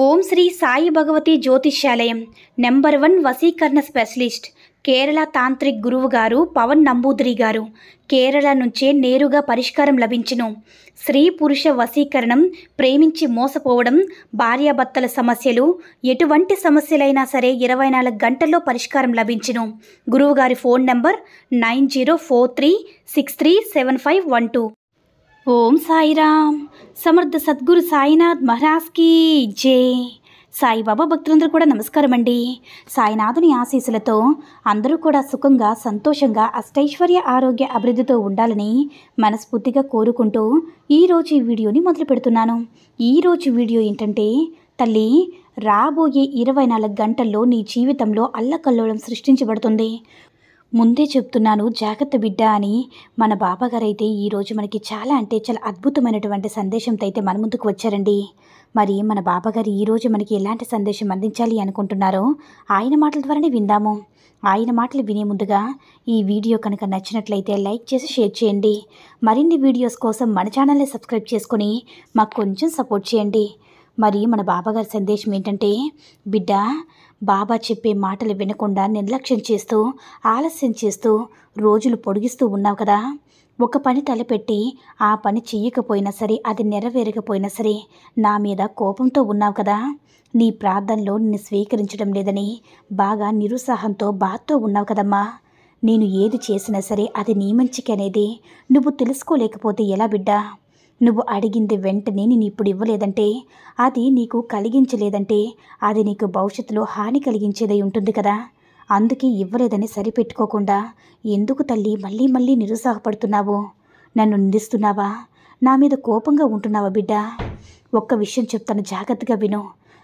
ఓం శ్రీ సాయి భగవతి జ్యోతిష్యాలయం నెంబర్ 1 వశీకరణ specialist Kerala tantric గురువు గారు పవన్ నంబూదిరి గారు కేరళ నుంచే నేరుగా పరిష్కారం లభించును. స్త్రీ పురుష వశీకరణం, ప్రేమించి మోసపోవడం, భార్యాభర్తల సమస్యలు, ఎటువంటి సమస్యలైనా సరే 24 గంటల్లో పరిష్కారం లభించును. గురువుగారి ఫోన్ నంబర్ 9043637512. ఓం సాయిరామ్. సమర్థ సద్గురు సాయినాథ్ మహారాజ్కి జై. సాయిబాబా భక్తులందరూ కూడా నమస్కారం అండి. సాయినాథుని ఆశీస్సులతో అందరూ కూడా సుఖంగా, సంతోషంగా, అష్టైశ్వర్య, ఆరోగ్య, అభివృద్ధితో ఉండాలని మనస్ఫూర్తిగా కోరుకుంటూ ఈరోజు ఈ వీడియోని మొదలు పెడుతున్నాను. ఈరోజు వీడియో ఏంటంటే, తల్లి, రాబోయే 24 గంటల్లో నీ జీవితంలో అల్లకల్లోలం సృష్టించబడుతుంది. ముందే చెప్తున్నాను, జాగ్రత్త బిడ్డ అని మన బాబాగారు అయితే ఈరోజు మనకి చాలా అద్భుతమైనటువంటి సందేశంతో అయితే మన ముందుకు వచ్చారండి. మరి మన బాబాగారు ఈరోజు మనకి ఎలాంటి సందేశం అందించాలి అనుకుంటున్నారో ఆయన మాటల ద్వారానే విందాము. ఆయన మాటలు వినే ముందుగా ఈ వీడియో కనుక నచ్చినట్లయితే లైక్ చేసి షేర్ చేయండి. మరిన్ని వీడియోస్ కోసం మన ఛానల్ని సబ్స్క్రైబ్ చేసుకొని మాకు కొంచెం సపోర్ట్ చేయండి. మరి మన బాబాగారి సందేశం ఏంటంటే, బిడ్డ, బాబా చెప్పే మాటలు వినకుండా నిర్లక్ష్యం చేస్తూ, ఆలస్యం చేస్తూ రోజులు పొడిగిస్తూ ఉన్నావు కదా. ఒక పని తలపెట్టి ఆ పని చెయ్యకపోయినా సరే, అది నెరవేరకపోయినా సరే నా మీద కోపంతో ఉన్నావు కదా. నీ ప్రార్థనలో నిన్ను స్వీకరించడం లేదని బాగా నిరుత్సాహంతో, బాధతో ఉన్నావు కదమ్మా. నేను ఏది చేసినా సరే అది నీ మంచికి అనేది నువ్వు తెలుసుకోలేకపోతే ఎలా బిడ్డా? నువ్వు అడిగింది వెంటనే నేను ఇప్పుడు ఇవ్వలేదంటే, అది నీకు కలిగించలేదంటే, అది నీకు భవిష్యత్తులో హాని కలిగించేదై ఉంటుంది కదా. అందుకే ఇవ్వలేదని సరిపెట్టుకోకుండా ఎందుకు తల్లి మళ్ళీ మళ్ళీ నిరుత్సాహపడుతున్నావు? నన్ను నిందిస్తున్నావా? నా మీద కోపంగా ఉంటున్నావా బిడ్డ? ఒక్క విషయం చెప్తాను, జాగ్రత్తగా విను.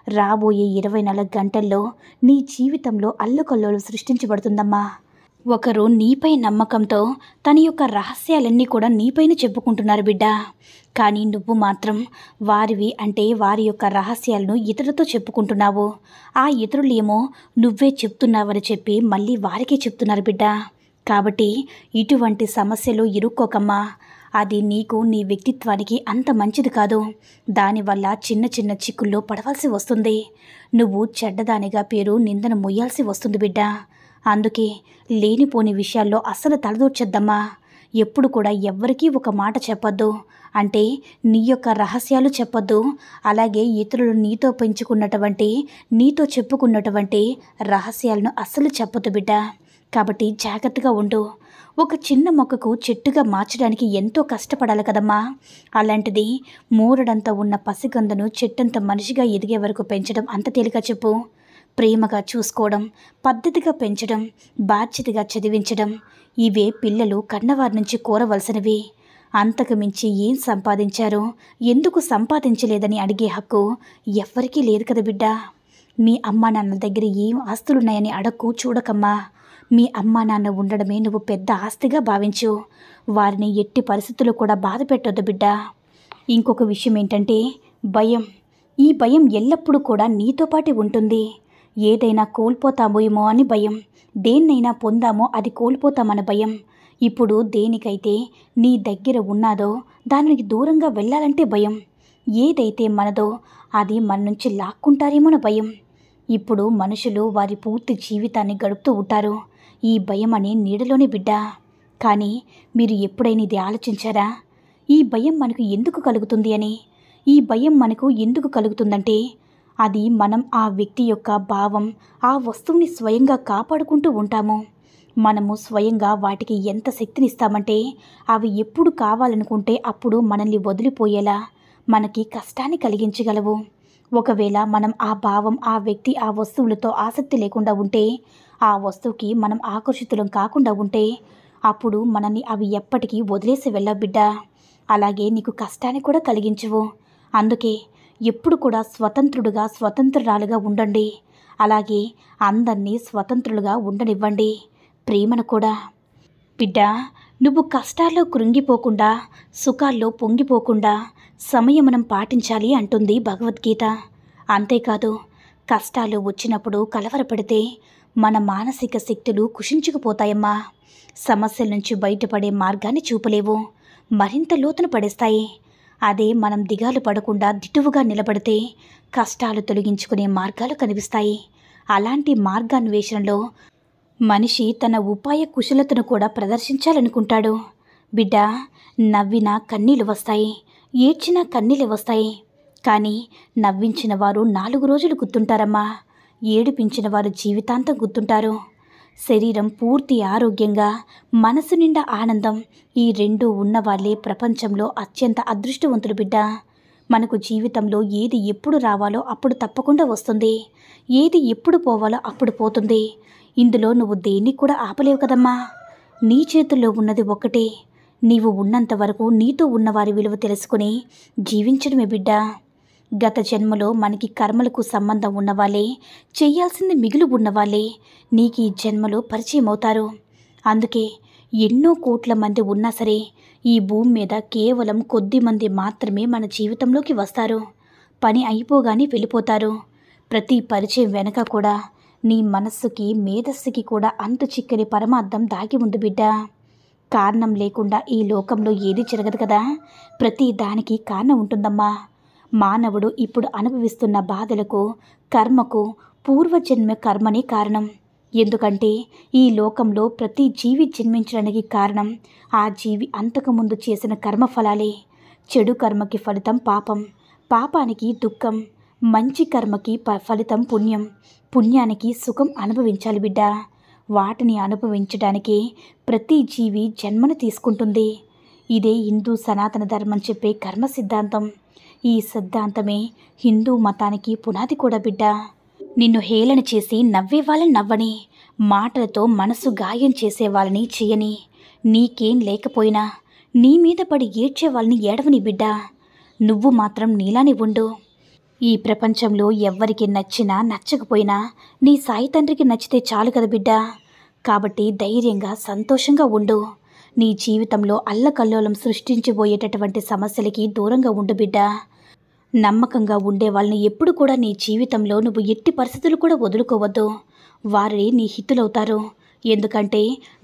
రాబోయే 24 గంటల్లో నీ జీవితంలో అల్లకల్లోలం సృష్టించబడుతుందమ్మా. ఒకరు నీపై నమ్మకంతో తన యొక్క రహస్యాలన్నీ కూడా నీపైన చెప్పుకుంటున్నారు బిడ్డ. కానీ నువ్వు మాత్రం వారి యొక్క రహస్యాలను ఇతరులతో చెప్పుకుంటున్నావు. ఆ ఇతరులు ఏమో నువ్వే చెప్తున్నావని చెప్పి మళ్ళీ వారికే చెప్తున్నారు బిడ్డ. కాబట్టి ఇటువంటి సమస్యలు ఇరుక్కోకమ్మా. అది నీకు, నీ వ్యక్తిత్వానికి అంత మంచిది కాదు. దానివల్ల చిన్న చిన్న చిక్కుల్లో పడవలసి వస్తుంది. నువ్వు చెడ్డదానిగా పేరు, నిందను మొయ్యాల్సి వస్తుంది బిడ్డ. అందుకే లేనిపోని విషయాల్లో అస్సలు తలదూర్చొద్దమ్మా. ఎప్పుడు కూడా ఎవ్వరికీ ఒక మాట చెప్పొద్దు. అంటే నీ యొక్క రహస్యాలు చెప్పొద్దు. అలాగే ఇతరులు నీతో చెప్పుకున్నటువంటి రహస్యాలను అస్సలు చెప్పొద్దు బిడ్డ. కాబట్టి జాగ్రత్తగా ఉండు. ఒక చిన్న మొక్కకు చెట్టుగా మార్చడానికి ఎంతో కష్టపడాలి కదమ్మా. అలాంటిది మూరడంత ఉన్న పసిగందను చెట్టంత మనిషిగా ఎదిగే వరకు పెంచడం అంత తేలిక చెప్పు? ప్రేమగా చూసుకోవడం, పద్ధతిగా పెంచడం, బాధ్యతగా చదివించడం, ఇవే పిల్లలు కన్నవారి నుంచి కోరవలసినవి. అంతకు మించి ఏం సంపాదించారో, ఎందుకు సంపాదించలేదని అడిగే హక్కు ఎవ్వరికీ లేదు కదా బిడ్డ. మీ అమ్మా నాన్నల దగ్గర ఏం ఆస్తులున్నాయని అడక్కు, చూడకమ్మా. మీ అమ్మా నాన్న ఉండడమే నువ్వు పెద్ద ఆస్తిగా భావించు. వారిని ఎట్టి పరిస్థితుల్లో కూడా బాధ పెట్టొద్దు బిడ్డ. ఇంకొక విషయం ఏంటంటే, భయం. ఈ భయం ఎల్లప్పుడూ కూడా నీతో పాటు ఉంటుంది. ఏదైనా కోల్పోతామేమో అని భయం, దేన్నైనా పొందామో అది కోల్పోతామన్న భయం. ఇప్పుడు దేనికైతే నీ దగ్గర ఉన్నాదో దానికి దూరంగా వెళ్ళాలంటే భయం. ఏదైతే మనదో అది మన నుంచి లాక్కుంటారేమోన భయం. ఇప్పుడు మనుషులు వారి పూర్తి జీవితాన్ని గడుపుతూ ఉంటారు ఈ భయం అనే నీడలోనే బిడ్డ. కానీ మీరు ఎప్పుడైనా ఇది ఆలోచించారా? ఈ భయం మనకు ఎందుకు కలుగుతుంది అని? ఈ భయం మనకు ఎందుకు కలుగుతుందంటే, అది మనం ఆ వ్యక్తి యొక్క భావం, ఆ వస్తువుని స్వయంగా కాపాడుకుంటూ ఉంటాము. మనము స్వయంగా వాటికి ఎంత శక్తినిస్తామంటే, అవి ఎప్పుడు కావాలనుకుంటే అప్పుడు మనల్ని వదిలిపోయేలా మనకి కష్టాన్ని కలిగించగలవు. ఒకవేళ మనం ఆ భావం, ఆ వ్యక్తి, ఆ వస్తువులతో ఆసక్తి లేకుండా ఉంటే, ఆ వస్తువుకి మనం ఆకర్షితులం కాకుండా ఉంటే, అప్పుడు మనల్ని అవి ఎప్పటికీ వదిలేసి వెళ్ళవు బిడ్డ. అలాగే నీకు కష్టాన్ని కూడా కలిగించవు. అందుకే ఎప్పుడు కూడా స్వతంత్రురాలుగా ఉండండి. అలాగే అందరినీ స్వతంత్రులుగా ఉండనివ్వండి. ప్రేమను కూడా. బిడ్డ, నువ్వు కష్టాల్లో కృంగిపోకుండా, సుఖాల్లో పొంగిపోకుండా సంయమనం పాటించాలి అంటుంది భగవద్గీత. అంతేకాదు, కష్టాలు వచ్చినప్పుడు కలవరపడితే మన మానసిక శక్తులు కుషించుకుపోతాయమ్మా. సమస్యల నుంచి బయటపడే మార్గాన్ని చూపలేవు, మరింత లోతున పడేస్తాయి. అదే మనం దిగాలు పడకుండా దిటువుగా నిలబడితే కష్టాలు తొలగించుకునే మార్గాలు కనిపిస్తాయి. అలాంటి మార్గాన్వేషణలో మనిషి తన ఉపాయ కుశలతను కూడా ప్రదర్శించాలనుకుంటాడు. బిడ్డ, నవ్వినా కన్నీళ్ళు వస్తాయి, ఏడ్చినా కన్నీళ్ళు వస్తాయి. కానీ నవ్వించిన వారు 4 రోజులు గుర్తుంటారమ్మా. ఏడిపించిన వారు జీవితాంతం గుర్తుంటారు. శరీరం పూర్తి ఆరోగ్యంగా, మనసు నిండా ఆనందం, ఈ 2 ఉన్నవాళ్ళే ప్రపంచంలో అత్యంత అదృష్టవంతులు బిడ్డ. మనకు జీవితంలో ఏది ఎప్పుడు రావాలో అప్పుడు తప్పకుండా వస్తుంది, ఏది ఎప్పుడు పోవాలో అప్పుడు పోతుంది. ఇందులో నువ్వు దేన్ని కూడా ఆపలేవు కదమ్మా. నీ చేతుల్లో ఉన్నది ఒక్కటే. నీవు ఉన్నంత వరకు నీతో ఉన్నవారి విలువ తెలుసుకుని జీవించడమే బిడ్డ. గత జన్మలో మనకి కర్మలకు సంబంధం ఉన్నవాళ్ళే, చెయ్యాల్సింది మిగులు ఉన్నవాళ్ళే నీకు ఈ జన్మలో పరిచయం అవుతారు. అందుకే ఎన్నో కోట్ల మంది ఉన్నా సరే ఈ భూమి మీద కేవలం కొద్ది మంది మాత్రమే మన జీవితంలోకి వస్తారు. పని అయిపోగానే వెళ్ళిపోతారు. ప్రతి పరిచయం వెనక కూడా నీ మనస్సుకి, మేధస్సుకి కూడా అంతు చిక్కని పరమార్థం దాగి ఉంది బిడ్డ. కారణం లేకుండా ఈ లోకంలో ఏది జరగదు కదా. ప్రతి దానికి కారణం ఉంటుందమ్మా. మానవుడు ఇప్పుడు అనుభవిస్తున్న బాధలకు, కర్మకు పూర్వజన్మ కర్మనే కారణం. ఎందుకంటే ఈ లోకంలో ప్రతి జీవి జన్మించడానికి కారణం ఆ జీవి అంతకుముందు చేసిన కర్మఫలాలే. చెడు కర్మకి ఫలితం పాపం, పాపానికి దుఃఖం, మంచి కర్మకి ఫలితం పుణ్యం, పుణ్యానికి సుఖం అనుభవించాలి బిడ్డ. వాటిని అనుభవించడానికి ప్రతి జీవి జన్మను తీసుకుంటుంది. ఇదే హిందూ సనాతన ధర్మం చెప్పే కర్మ సిద్ధాంతం. ఈ సిద్ధాంతమే హిందూ మతానికి పునాది కూడా బిడ్డ. నిన్ను హేళన చేసి నవ్వే వాళ్ళని నవ్వని, మాటలతో మనసు గాయం చేసే వాళ్ళని చేయని, నీకేం లేకపోయినా నీ మీద పడి ఏడ్చే వాళ్ళని ఏడవని బిడ్డ. నువ్వు మాత్రం నీలానే ఉండు. ఈ ప్రపంచంలో ఎవ్వరికి నచ్చినా నచ్చకపోయినా నీ సాయి తండ్రికి నచ్చితే చాలు కదా బిడ్డ. కాబట్టి ధైర్యంగా, సంతోషంగా ఉండు. నీ జీవితంలో అల్లకల్లోలం సృష్టించబోయేటటువంటి సమస్యలకి దూరంగా ఉండు బిడ్డ. నమ్మకంగా ఉండే వాళ్ళని ఎప్పుడు కూడా నీ జీవితంలో నువ్వు ఎట్టి పరిస్థితులు కూడా వదులుకోవద్దు. వారే నీ హితులవుతారు. ఎందుకంటే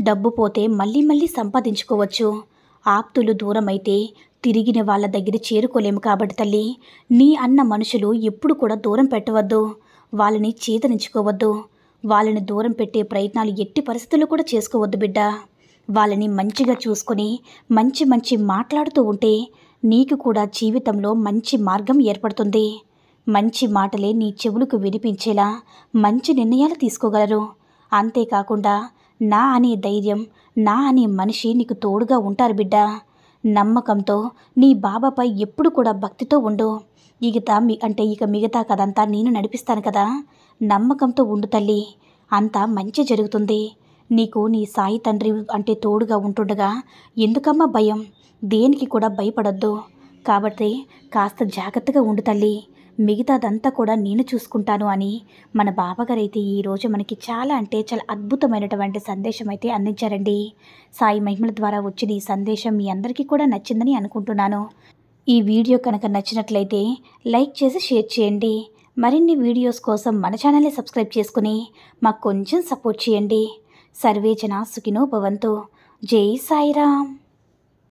డబ్బు పోతే మళ్ళీ మళ్ళీ సంపాదించుకోవచ్చు. ఆప్తులు దూరమైతే తిరిగిన వాళ్ళ దగ్గర చేరుకోలేము. కాబట్టి తల్లి, నీ అన్న మనుషులు ఎప్పుడు కూడా దూరం పెట్టవద్దు. వాళ్ళని చేతనించుకోవద్దు. వాళ్ళని దూరం పెట్టే ప్రయత్నాలు ఎట్టి పరిస్థితుల్లో కూడా చేసుకోవద్దు బిడ్డ. వాళ్ళని మంచిగా చూసుకొని మంచి మంచి మాట్లాడుతూ ఉంటే నీకు కూడా జీవితంలో మంచి మార్గం ఏర్పడుతుంది. మంచి మాటలే నీ చెవులకు వినిపించేలా మంచి నిర్ణయాలు తీసుకోగలరు. అంతేకాకుండా నా అనే ధైర్యం, నా అనే మనిషి నీకు తోడుగా ఉంటారు బిడ్డ. నమ్మకంతో నీ బాబాపై ఎప్పుడు కూడా భక్తితో ఉండు. ఇక మిగతా కదంతా నేను నడిపిస్తాను కదా. నమ్మకంతో ఉండు తల్లి, అంతా మంచి జరుగుతుంది. నీకు నీ సాయి తండ్రి అంటే తోడుగా ఉంటుండగా ఎందుకమ్మా భయం? దేనికి కూడా భయపడొద్దు. కాబట్టి కాస్త జాగ్రత్తగా ఉండు తల్లి. మిగతాదంతా కూడా నేను చూసుకుంటాను అని మన బాబాగారు అయితే ఈరోజు మనకి చాలా అద్భుతమైనటువంటి సందేశం అయితే అందించారండి. సాయి మహిమల ద్వారా వచ్చిన ఈ సందేశం మీ అందరికీ కూడా నచ్చిందని అనుకుంటున్నాను. ఈ వీడియో కనుక నచ్చినట్లయితే లైక్ చేసి షేర్ చేయండి. మరిన్ని వీడియోస్ కోసం మన ఛానల్ని సబ్స్క్రైబ్ చేసుకుని మాకు కొంచెం సపోర్ట్ చేయండి. సర్వే జనా సుఖినో భవంతు. జై సాయిరామ్.